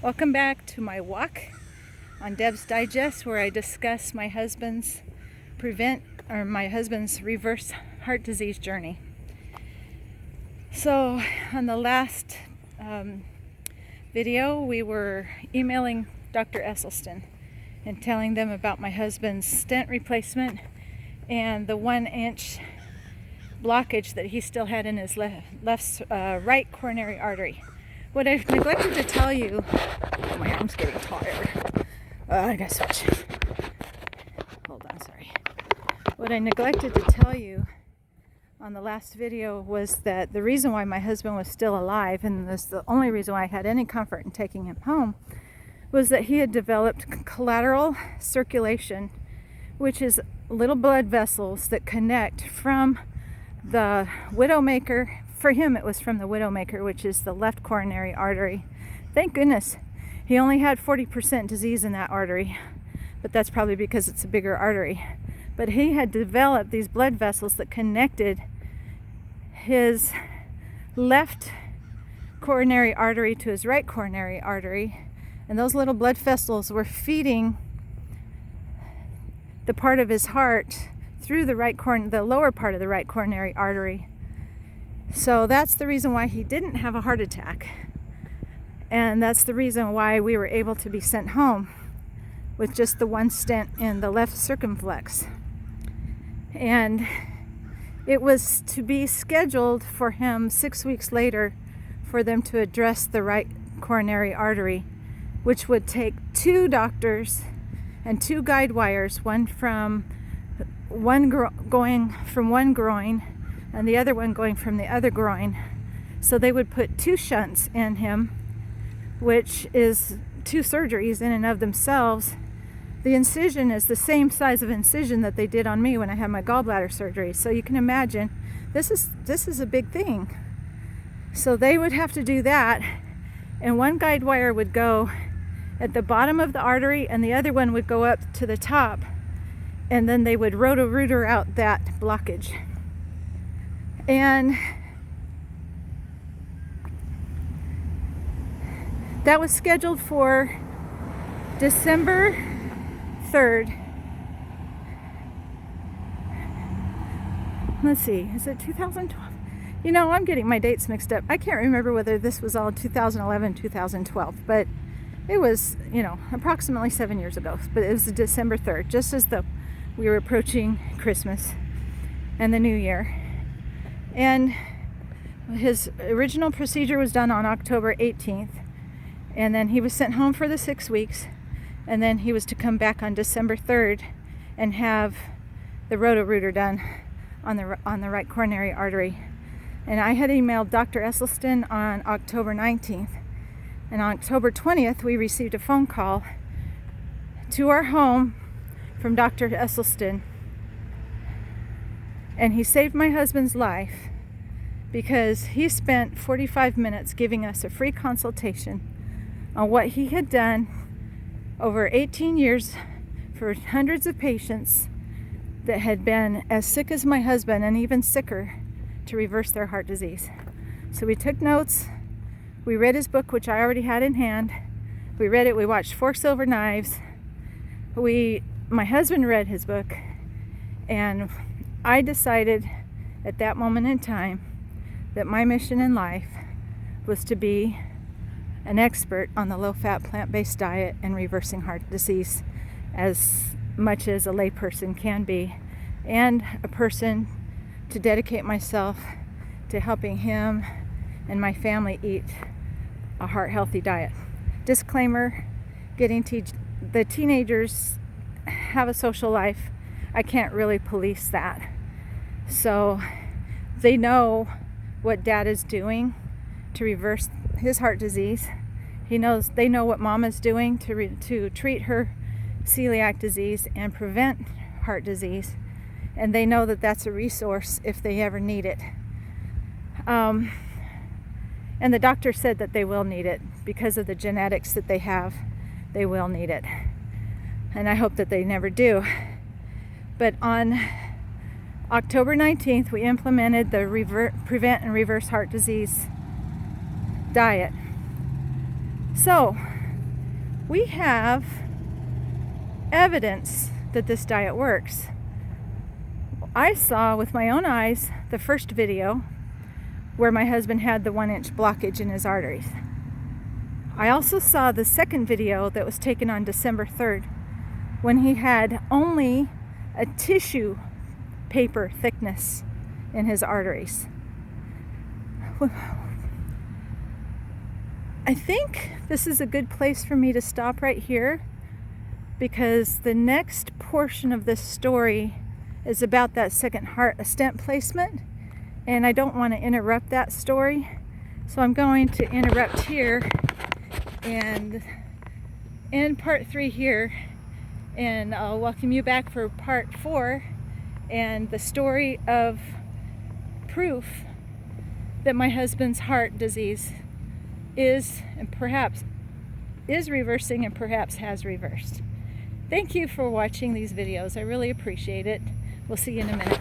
Welcome back to my walk on Deb's Digest, where I discuss my husband's reverse heart disease journey. So on the last video, we were emailing Dr. Esselstyn and telling them about my husband's stent replacement and the 1-inch blockage that he still had in his right coronary artery. What I neglected to tell you, my arm's getting tired. I gotta switch. Hold on, sorry. What I neglected to tell you on the last video was that the reason why my husband was still alive, and this the only reason why I had any comfort in taking him home, was that he had developed collateral circulation, which is little blood vessels that connect from the widowmaker. For him, it was from the widowmaker, which is the left coronary artery. Thank goodness he only had 40% disease in that artery, but that's probably because it's a bigger artery. But he had developed these blood vessels that connected his left coronary artery to his right coronary artery, and those little blood vessels were feeding the part of his heart through the lower part of the right coronary artery. So that's the reason why he didn't have a heart attack. And that's the reason why we were able to be sent home with just the one stent in the left circumflex. And it was to be scheduled for him 6 weeks later for them to address the right coronary artery, which would take 2 doctors and 2 guide wires, going from one groin and the other one going from the other groin. So they would put 2 shunts in him, which is 2 surgeries in and of themselves. The incision is the same size of incision that they did on me when I had my gallbladder surgery. So you can imagine, this is a big thing. So they would have to do that, and one guide wire would go at the bottom of the artery and the other one would go up to the top, and then they would roto-rooter out that blockage. And that was scheduled for December 3rd. Let's see, is it 2012? You know, I'm getting my dates mixed up. I can't remember whether this was all 2011, 2012, but it was, approximately 7 years ago. But it was December 3rd, just as we were approaching Christmas and the New Year. And his original procedure was done on October 18th, and then he was sent home for the 6 weeks, and then he was to come back on December 3rd and have the roto-rooter done on the right coronary artery. And I had emailed Dr. Esselstyn on October 19th, and on October 20th we received a phone call to our home from Dr. Esselstyn. And he saved my husband's life because he spent 45 minutes giving us a free consultation on what he had done over 18 years for hundreds of patients that had been as sick as my husband and even sicker to reverse their heart disease. So we took notes. We read his book, which I already had in hand. We read it. We watched Forks Over Knives. My husband read his book, and I decided at that moment in time that my mission in life was to be an expert on the low-fat plant-based diet and reversing heart disease as much as a layperson can be, and a person to dedicate myself to helping him and my family eat a heart-healthy diet. Disclaimer, the teenagers have a social life. I can't really police that. So they know what Dad is doing to reverse his heart disease. They know what Mom is doing to treat her celiac disease and prevent heart disease. And they know that that's a resource if they ever need it. And the doctor said that they will need it because of the genetics that they have. They will need it. And I hope that they never do. But on October 19th, we implemented the prevent and reverse heart disease diet. So we have evidence that this diet works. I saw with my own eyes the first video where my husband had the 1-inch blockage in his arteries. I also saw the second video that was taken on December 3rd when he had only a tissue paper thickness in his arteries. I think this is a good place for me to stop right here, because the next portion of this story is about that second heart stent placement, and I don't want to interrupt that story, so I'm going to interrupt here and end part 3 here, and I'll welcome you back for part 4 and the story of proof that my husband's heart disease is and perhaps is reversing and perhaps has reversed. Thank you for watching these videos. I really appreciate it. We'll see you in a minute.